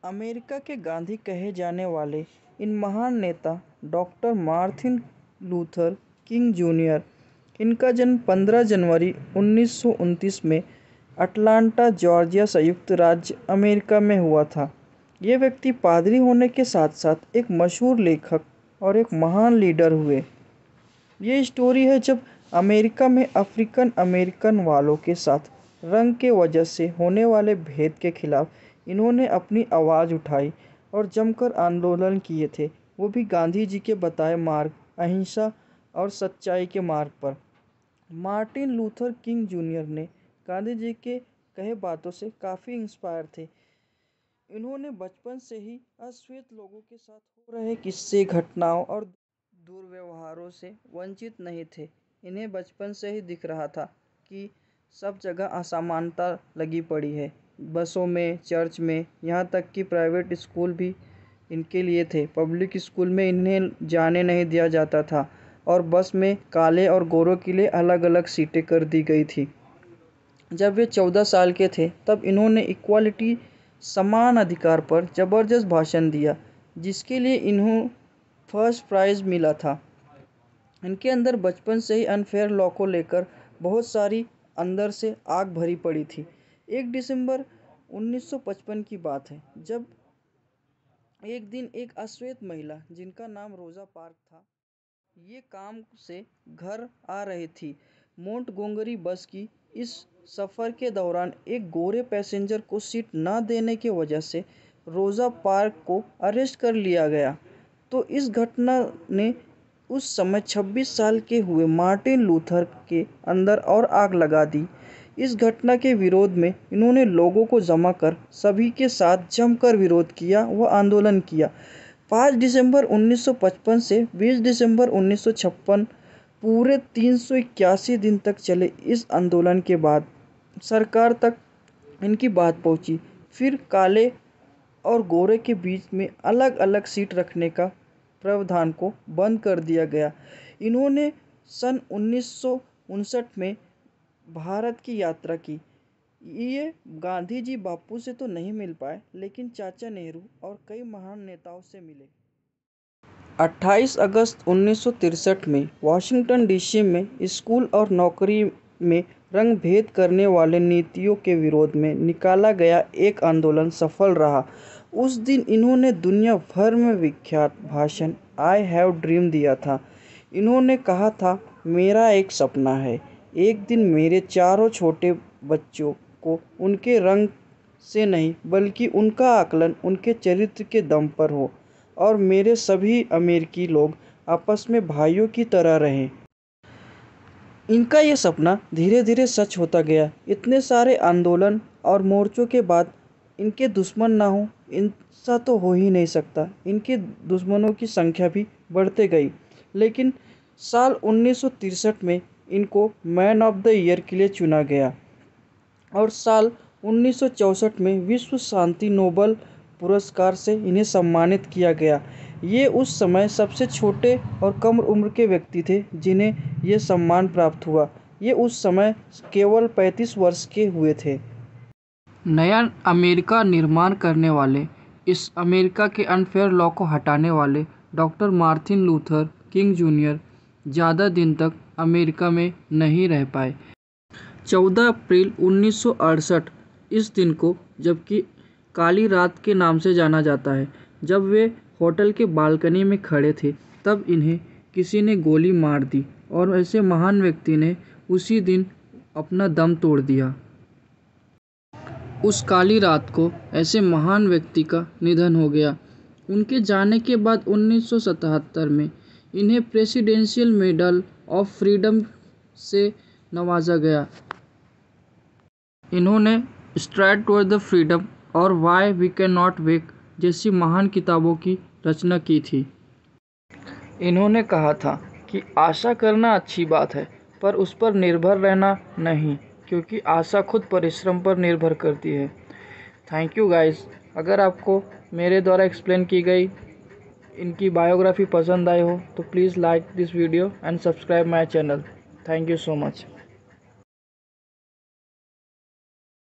America के गांधी कहे जाने वाले इन महान नेता doctor Martin Luther king junior, इनका जन्म 15 जनवरी 1929 में अटलांटा, जॉर्जिया, संयुक्त राज्य अमेरिका में हुआ था। ये व्यक्ति पादरी होने के साथ साथ एक मशहूर लेखक और एक महान लीडर हुए। ये स्टोरी है जब अमेरिका में अफ्रीकन अमेरिकन वालों के साथ रंग के वजह से होने वाले भेद के खिलाफ इन्होंने अपनी आवाज़ उठाई और जमकर आंदोलन किए थे, वो भी गांधी जी के बताए मार्ग, अहिंसा और सच्चाई के मार्ग पर। मार्टिन लूथर किंग जूनियर ने गांधी जी के कहे बातों से काफ़ी इंस्पायर थे। इन्होंने बचपन से ही अश्वेत लोगों के साथ हो रहे किस्से, घटनाओं और दुर्व्यवहारों से वंचित नहीं थे। इन्हें बचपन से ही दिख रहा था कि सब जगह असमानता लगी पड़ी है, बसों में, चर्च में, यहाँ तक कि प्राइवेट स्कूल भी इनके लिए थे। पब्लिक स्कूल में इन्हें जाने नहीं दिया जाता था और बस में काले और गोरों के लिए अलग अलग सीटें कर दी गई थी। जब वे 14 साल के थे तब इन्होंने इक्वालिटी, समान अधिकार पर ज़बरदस्त भाषण दिया, जिसके लिए इन्हों फर्स्ट प्राइज़ मिला था। इनके अंदर बचपन से ही अनफेयर लॉ को लेकर बहुत सारी अंदर से आग भरी पड़ी थी। 1 दिसंबर 1955 की बात है, जब एक दिन एक अश्वेत महिला जिनका नाम रोजा पार्क था, ये काम से घर आ रही थी। मोंटगोमरी बस की इस सफ़र के दौरान एक गोरे पैसेंजर को सीट न देने की वजह से रोजा पार्क को अरेस्ट कर लिया गया। तो इस घटना ने उस समय 26 साल के हुए मार्टिन लूथर के अंदर और आग लगा दी। इस घटना के विरोध में इन्होंने लोगों को जमा कर सभी के साथ जमकर विरोध किया व आंदोलन किया। 5 दिसंबर 1955 से 20 दिसंबर 1956 पूरे 381 दिन तक चले इस आंदोलन के बाद सरकार तक इनकी बात पहुंची। फिर काले और गोरे के बीच में अलग अलग सीट रखने का प्रावधान को बंद कर दिया गया। इन्होंने सन 1959 में भारत की यात्रा की। ये गांधी जी बापू से तो नहीं मिल पाए, लेकिन चाचा नेहरू और कई महान नेताओं से मिले। 28 अगस्त 1963 में वाशिंगटन डीसी में स्कूल और नौकरी में रंग भेद करने वाले नीतियों के विरोध में निकाला गया एक आंदोलन सफल रहा। उस दिन इन्होंने दुनिया भर में विख्यात भाषण आई हैव ड्रीम दिया था। इन्होंने कहा था, मेरा एक सपना है, एक दिन मेरे चारों छोटे बच्चों को उनके रंग से नहीं बल्कि उनका आकलन उनके चरित्र के दम पर हो और मेरे सभी अमेरिकी लोग आपस में भाइयों की तरह रहें। इनका ये सपना धीरे धीरे सच होता गया। इतने सारे आंदोलन और मोर्चों के बाद इनके दुश्मन ना हो, ऐसा तो हो ही नहीं सकता। इनके दुश्मनों की संख्या भी बढ़ते गई, लेकिन साल 1963 में इनको मैन ऑफ द ईयर के लिए चुना गया और साल 1964 में विश्व शांति नोबेल पुरस्कार से इन्हें सम्मानित किया गया। ये उस समय सबसे छोटे और कम उम्र के व्यक्ति थे जिन्हें ये सम्मान प्राप्त हुआ। ये उस समय केवल 35 वर्ष के हुए थे। नया अमेरिका निर्माण करने वाले, इस अमेरिका के अनफेयर लॉ को हटाने वाले doctor Martin Luther king junior ज़्यादा दिन तक अमेरिका में नहीं रह पाए। 14 अप्रैल 1968 इस दिन को, जबकि काली रात के नाम से जाना जाता है, जब वे होटल के बालकनी में खड़े थे, तब इन्हें किसी ने गोली मार दी और ऐसे महान व्यक्ति ने उसी दिन अपना दम तोड़ दिया। उस काली रात को ऐसे महान व्यक्ति का निधन हो गया। उनके जाने के बाद 1977 में इन्हें प्रेसिडेंशियल मेडल ऑफ फ्रीडम से नवाजा गया। इन्होंने स्ट्राइड टुवर्ड द फ्रीडम और why we can not wait जैसी महान किताबों की रचना की थी। इन्होंने कहा था कि आशा करना अच्छी बात है, पर उस पर निर्भर रहना नहीं, क्योंकि आशा खुद परिश्रम पर निर्भर करती है। Thank you guys. अगर आपको मेरे द्वारा एक्सप्लेन की गई इनकी बायोग्राफी पसंद आई हो तो please like this video and subscribe my channel. Thank you so much.